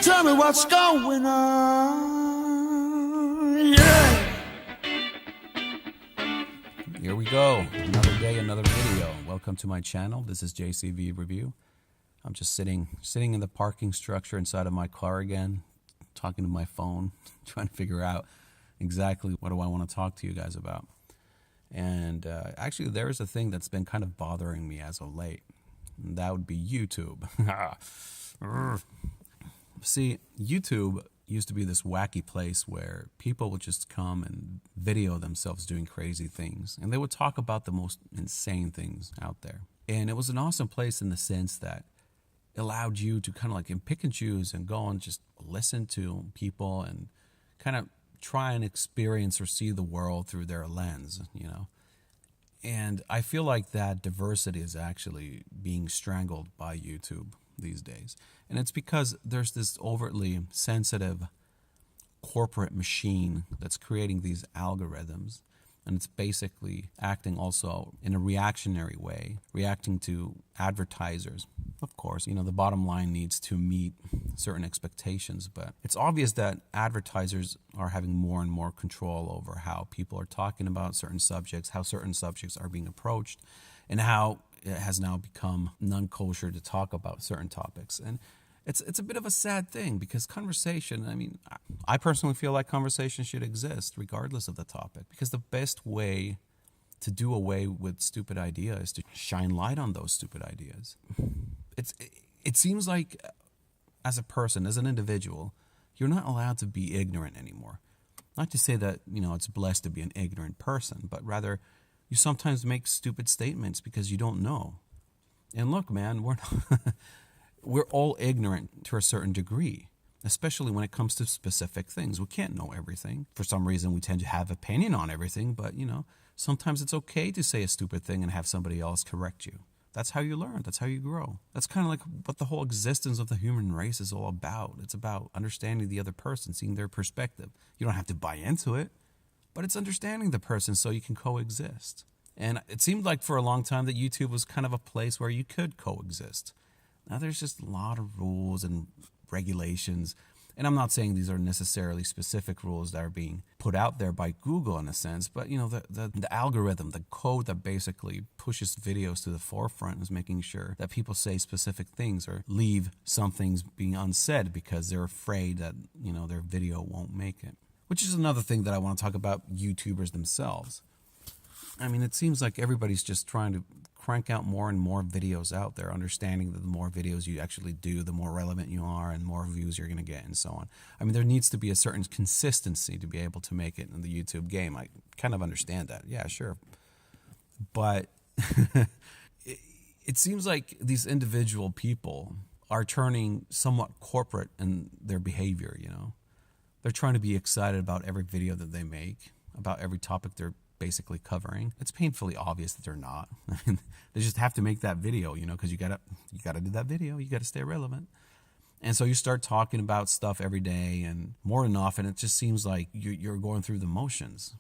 tell me what's going on. Yeah. Here we go. Another day, another video. Welcome to my channel. This is JCV Review. I'm just sitting in the parking structure inside of my car again, talking to my phone, trying to figure out exactly what do I want to talk to you guys about. And actually, there's a thing that's been kind of bothering me as of late. And that would be YouTube. See, YouTube used to be this wacky place where people would just come and video themselves doing crazy things. And they would talk about the most insane things out there. And it was an awesome place in the sense that it allowed you to kind of like pick and choose and go and just listen to people and kind of try and experience or see the world through their lens, you know. And I feel like that diversity is actually being strangled by YouTube these days. And it's because there's this overtly sensitive corporate machine that's creating these algorithms. And it's basically acting also in a reactionary way, reacting to advertisers. Of course, you know, the bottom line needs to meet certain expectations, but it's obvious that advertisers are having more and more control over how people are talking about certain subjects, how certain subjects are being approached, and how it has now become non-kosher to talk about certain topics. And it's a bit of a sad thing because conversation, I mean, I personally feel like conversation should exist regardless of the topic, because the best way to do away with stupid ideas is to shine light on those stupid ideas. It seems like as a person, as an individual, you're not allowed to be ignorant anymore. Not to say that, you know, it's blessed to be an ignorant person, but rather you sometimes make stupid statements because you don't know. And look, man, we're all ignorant to a certain degree, especially when it comes to specific things. We can't know everything. For some reason, we tend to have opinion on everything, but, you know, sometimes it's okay to say a stupid thing and have somebody else correct you. That's how you learn. That's how you grow. That's kind of like what the whole existence of the human race is all about. It's about understanding the other person, seeing their perspective. You don't have to buy into it, but it's understanding the person so you can coexist. And it seemed like for a long time that YouTube was kind of a place where you could coexist. Now there's just a lot of rules and regulations. And I'm not saying these are necessarily specific rules that are being put out there by Google in a sense, but you know, the algorithm, the code that basically pushes videos to the forefront is making sure that people say specific things or leave some things being unsaid because they're afraid that, you know, their video won't make it. Which is another thing that I want to talk about YouTubers themselves. I mean, it seems like everybody's just trying to crank out more and more videos out there, understanding that the more videos you actually do, the more relevant you are and more views you're going to get and so on. I mean, there needs to be a certain consistency to be able to make it in the YouTube game. I kind of understand that. Yeah, sure. But it seems like these individual people are turning somewhat corporate in their behavior, you know. They're trying to be excited about every video that they make, about every topic they're basically covering. It's painfully obvious that they're not. I mean, they just have to make that video, you know, because you gotta do that video. You gotta stay relevant. And so you start talking about stuff every day, and more than often, it just seems like you're going through the motions,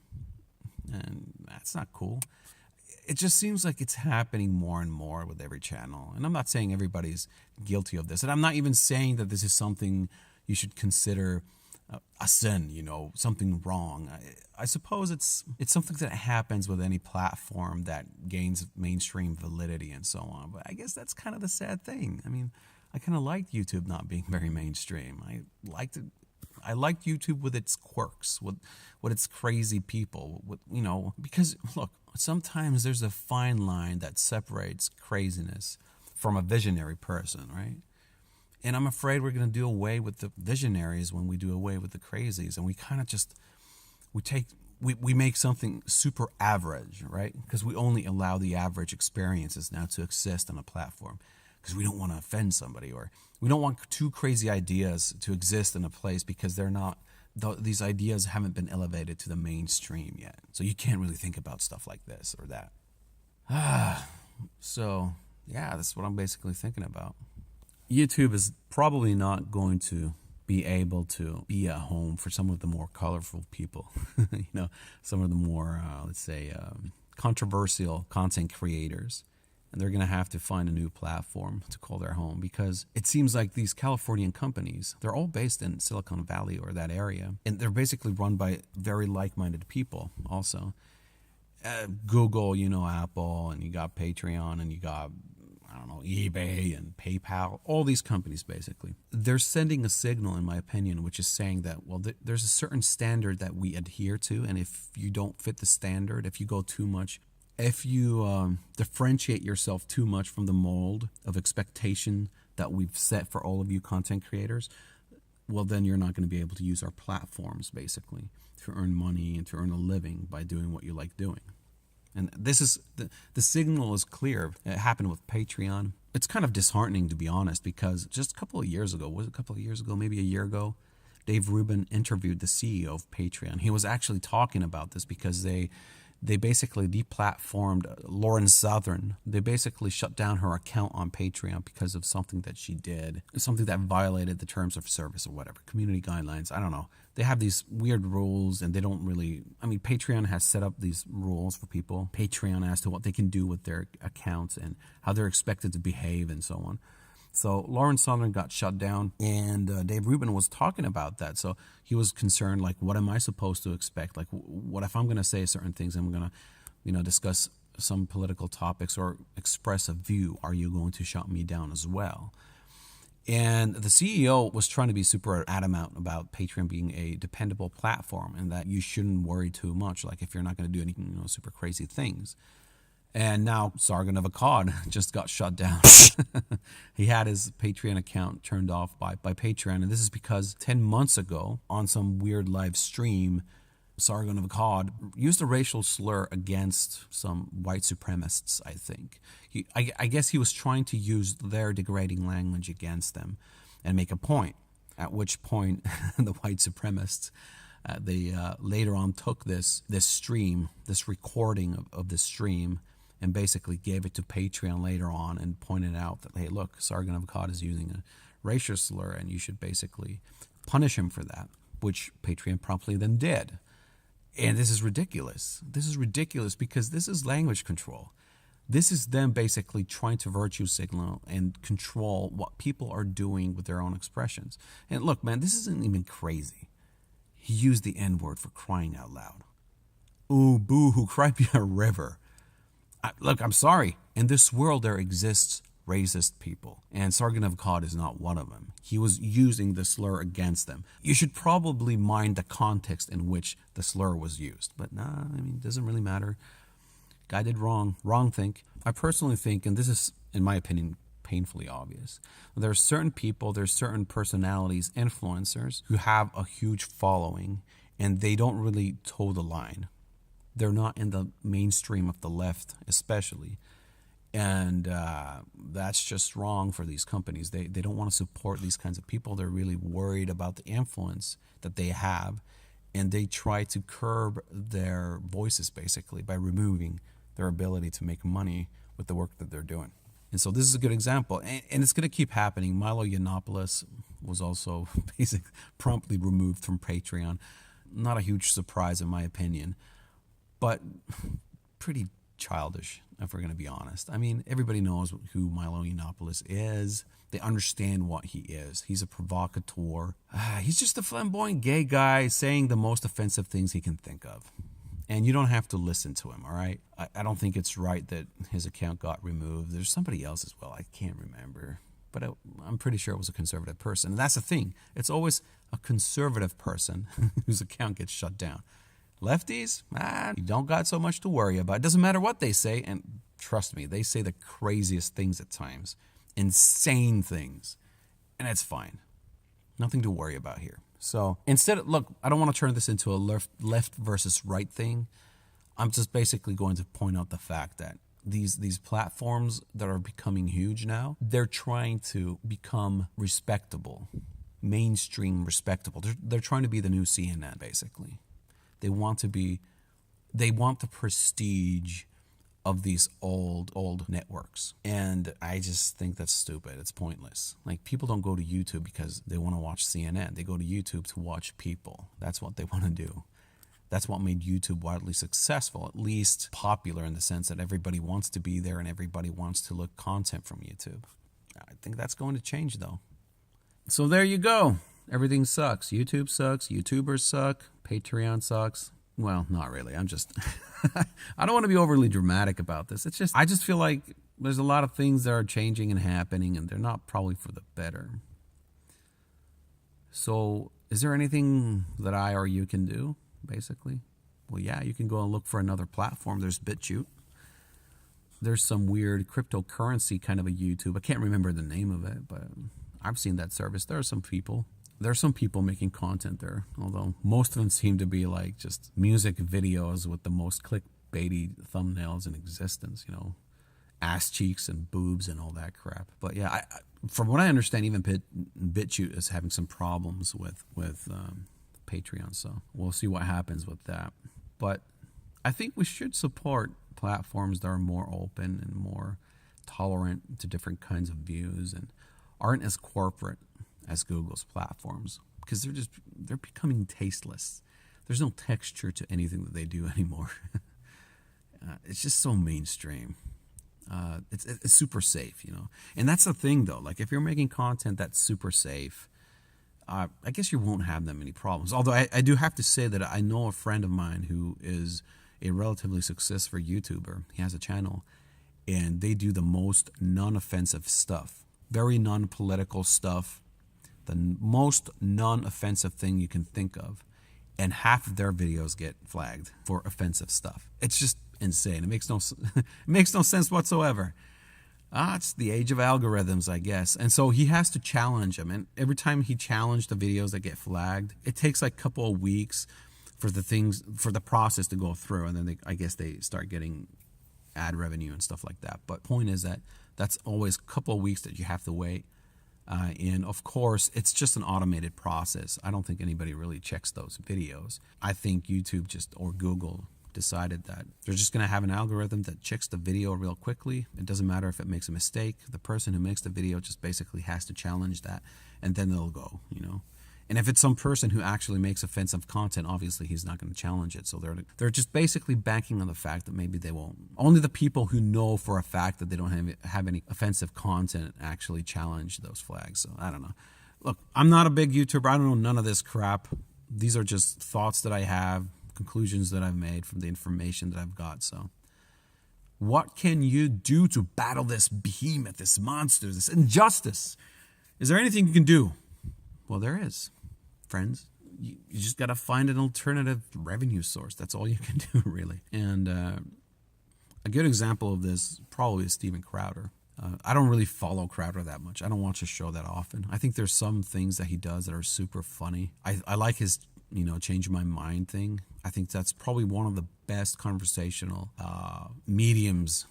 and that's not cool. It just seems like it's happening more and more with every channel. And I'm not saying everybody's guilty of this, and I'm not even saying that this is something you should consider a sin, you know, something wrong. I suppose it's something that happens with any platform that gains mainstream validity and so on. But I guess that's kind of the sad thing. I mean, I kind of liked YouTube not being very mainstream. I liked YouTube with its quirks, with its crazy people, with, you know, because look, sometimes there's a fine line that separates craziness from a visionary person, right? And I'm afraid we're going to do away with the visionaries when we do away with the crazies. And we kind of just, we make something super average, right? Because we only allow the average experiences now to exist on a platform because we don't want to offend somebody, or we don't want too crazy ideas to exist in a place because they're not, these ideas haven't been elevated to the mainstream yet. So you can't really think about stuff like this or that. So yeah, that's what I'm basically thinking about. YouTube is probably not going to be able to be a home for some of the more colorful people, you know, some of the more, let's say, controversial content creators. and they're going to have to find a new platform to call their home, because it seems like these Californian companies, they're all based in Silicon Valley or that area, and they're basically run by very like-minded people also. Google, Apple, and you got Patreon, and you got, I don't know, eBay and PayPal, all these companies basically. They're sending a signal, in my opinion, which is saying that, well, there's a certain standard that we adhere to, and if you don't fit the standard, if you go too much, if you differentiate yourself too much from the mold of expectation that we've set for all of you content creators, well, then you're not going to be able to use our platforms basically to earn money and to earn a living by doing what you like doing. And this is the signal is clear. It happened with Patreon. It's kind of disheartening, to be honest, because just a couple of years ago, maybe a year ago, Dave Rubin interviewed the CEO of Patreon. He was actually talking about this because they basically deplatformed Lauren Southern. They basically shut down her account on Patreon because of something that she did, something that violated the terms of service or whatever, community guidelines. I don't know. They have these weird rules, and they don't really, Patreon has set up these rules for people, Patreon, as to what they can do with their accounts and how they're expected to behave and so on. So Lauren Southern got shut down, and Dave Rubin was talking about that. So he was concerned, like, what am I supposed to expect? Like, what if I'm going to say certain things? I'm going to, discuss some political topics or express a view. Are you going to shut me down as well? And the CEO was trying to be super adamant about Patreon being a dependable platform and that you shouldn't worry too much, like if you're not going to do any super crazy things. And now Sargon of Akkad just got shut down. He had his Patreon account turned off by Patreon. And this is because 10 months ago, on some weird live stream, Sargon of Akkad used a racial slur against some white supremacists, I think. I guess he was trying to use their degrading language against them and make a point, at which point the white supremacists, they later on took this stream, this recording of the stream, and basically gave it to Patreon later on and pointed out that, hey, look, Sargon of Akkad is using a racial slur and you should basically punish him for that, which Patreon promptly then did. And this is ridiculous. This is ridiculous because this is language control. This is them basically trying to virtue signal and control what people are doing with their own expressions. And look, man, this isn't even crazy. He used the N-word, for crying out loud. Ooh, boo-hoo, cry me a river. Look, I'm sorry. In this world, there exists racist people, and Sargon of Akkad is not one of them. He was using the slur against them. You should probably mind the context in which the slur was used. But nah, it doesn't really matter. Guy did wrong. Wrong think. I personally think, and this is, in my opinion, painfully obvious, there are certain people, there's certain personalities, influencers, who have a huge following, and they don't really toe the line. They're not in the mainstream of the left, especially. And that's just wrong for these companies. They don't want to support these kinds of people. They're really worried about the influence that they have. And they try to curb their voices, basically, by removing their ability to make money with the work that they're doing. And so this is a good example. And it's going to keep happening. Milo Yiannopoulos was also basically promptly removed from Patreon. Not a huge surprise, in my opinion, but pretty childish, if we're going to be honest. Everybody knows who Milo Yiannopoulos is. They understand what he is. He's a provocateur. He's just a flamboyant gay guy saying the most offensive things he can think of. And you don't have to listen to him, all right? I don't think it's right that his account got removed. There's somebody else as well. I can't remember. But I'm pretty sure it was a conservative person. And that's the thing. It's always a conservative person whose account gets shut down. Lefties, you don't got so much to worry about. It doesn't matter what they say, and trust me, they say the craziest things at times. Insane things. And it's fine. Nothing to worry about here. So instead, look, I don't want to turn this into a left versus right thing. I'm just basically going to point out the fact that these platforms that are becoming huge now, they're trying to become respectable, mainstream respectable. They're trying to be the new CNN, basically. They want the prestige of these old networks. And I just think that's stupid. It's pointless. Like, people don't go to YouTube because they want to watch CNN. They go to YouTube to watch people. That's what they want to do. That's what made YouTube widely successful, at least popular in the sense that everybody wants to be there and everybody wants to look content from YouTube. I think that's going to change though. So there you go. Everything sucks. YouTube sucks. YouTubers suck. Patreon sucks. Well, not really. I'm just, I don't want to be overly dramatic about this. It's just, I just feel like there's a lot of things that are changing and happening and they're not probably for the better. So is there anything that I or you can do, basically? Well, yeah, you can go and look for another platform. There's BitChute. There's some weird cryptocurrency kind of a YouTube. I can't remember the name of it, but I've seen that service. There are some people. There's some people making content there, although most of them seem to be like just music videos with the most clickbaity thumbnails in existence, you know, ass cheeks and boobs and all that crap. But yeah, from what I understand, even BitChute is having some problems with Patreon, so we'll see what happens with that. But I think we should support platforms that are more open and more tolerant to different kinds of views and aren't as corporate as Google's platforms, because they're becoming tasteless. There's no texture to anything that they do anymore. It's just so mainstream. It's super safe, you know. And that's the thing, though. Like, if you're making content that's super safe, I guess you won't have that many problems. Although I do have to say that I know a friend of mine who is a relatively successful YouTuber. He has a channel, and they do the most non-offensive stuff. Very non-political stuff. The most non-offensive thing you can think of. And half of their videos get flagged for offensive stuff. It's just insane. It makes no sense whatsoever. It's the age of algorithms, I guess. And so he has to challenge them. And every time he challenged the videos that get flagged, it takes like a couple of weeks for the process to go through. And then I guess they start getting ad revenue and stuff like that. But point is that that's always a couple of weeks that you have to wait. And of course, it's just an automated process. I don't think anybody really checks those videos. I think YouTube or Google decided that they're just going to have an algorithm that checks the video real quickly. It doesn't matter if it makes a mistake. The person who makes the video just basically has to challenge that, and then they'll go, you know. And if it's some person who actually makes offensive content, obviously he's not going to challenge it. So they're just basically banking on the fact that maybe they won't. Only the people who know for a fact that they don't have any offensive content actually challenge those flags. So I don't know. Look, I'm not a big YouTuber. I don't know none of this crap. These are just thoughts that I have, conclusions that I've made from the information that I've got. So what can you do to battle this behemoth, this monster, this injustice? Is there anything you can do? Well, there is, friends. You just got to find an alternative revenue source. That's all you can do, really. And a good example of this probably is Steven Crowder. I don't really follow Crowder that much. I don't watch his show that often. I think there's some things that he does that are super funny. I like his, change my mind thing. I think that's probably one of the best conversational mediums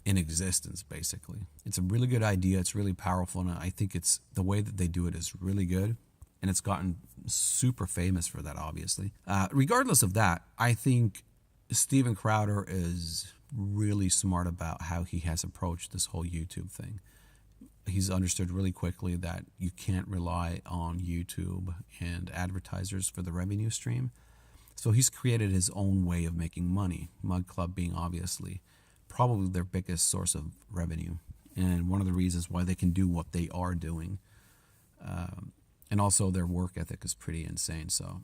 in existence, basically. It's a really good idea. It's really powerful, and I think it's the way that they do it is really good, and it's gotten super famous for that, obviously. Regardless of that, I think Steven Crowder is really smart about how he has approached this whole YouTube thing. He's understood really quickly that you can't rely on YouTube and advertisers for the revenue stream. So he's created his own way of making money, Mug Club being obviously probably their biggest source of revenue, and one of the reasons why they can do what they are doing. And also their work ethic is pretty insane. So,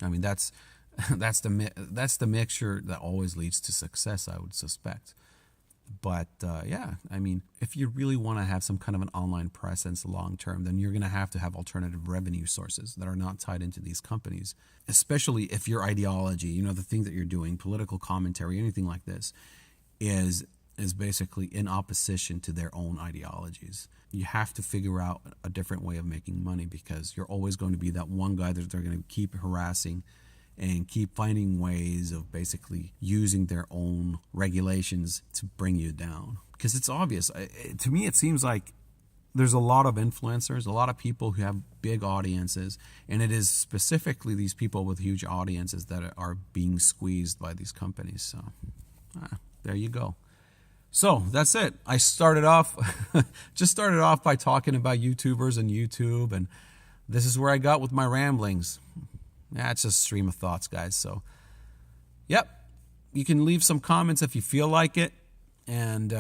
I mean, that's the mixture that always leads to success, I would suspect. But yeah, I mean, if you really want to have some kind of an online presence long term, then you're going to have alternative revenue sources that are not tied into these companies, especially if your ideology, the thing that you're doing, political commentary, anything like this, is basically in opposition to their own ideologies. You have to figure out a different way of making money, because you're always going to be that one guy that they're going to keep harassing and keep finding ways of basically using their own regulations to bring you down. Because it's obvious. To me, it seems like there's a lot of influencers, a lot of people who have big audiences, and it is specifically these people with huge audiences that are being squeezed by these companies. So there you go. So that's it. I started off by talking about YouTubers and YouTube, and this is where I got with my ramblings. Yeah, it's just a stream of thoughts, guys. So Yep. You can leave some comments if you feel like it. And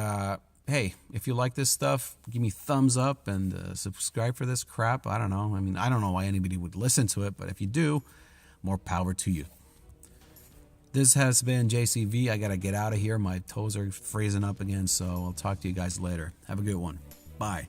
hey, if you like this stuff, give me thumbs up and subscribe for this crap. I don't know. I mean, I don't know why anybody would listen to it, but if you do, more power to you. This has been JCV. I got to get out of here. My toes are freezing up again, so I'll talk to you guys later. Have a good one. Bye.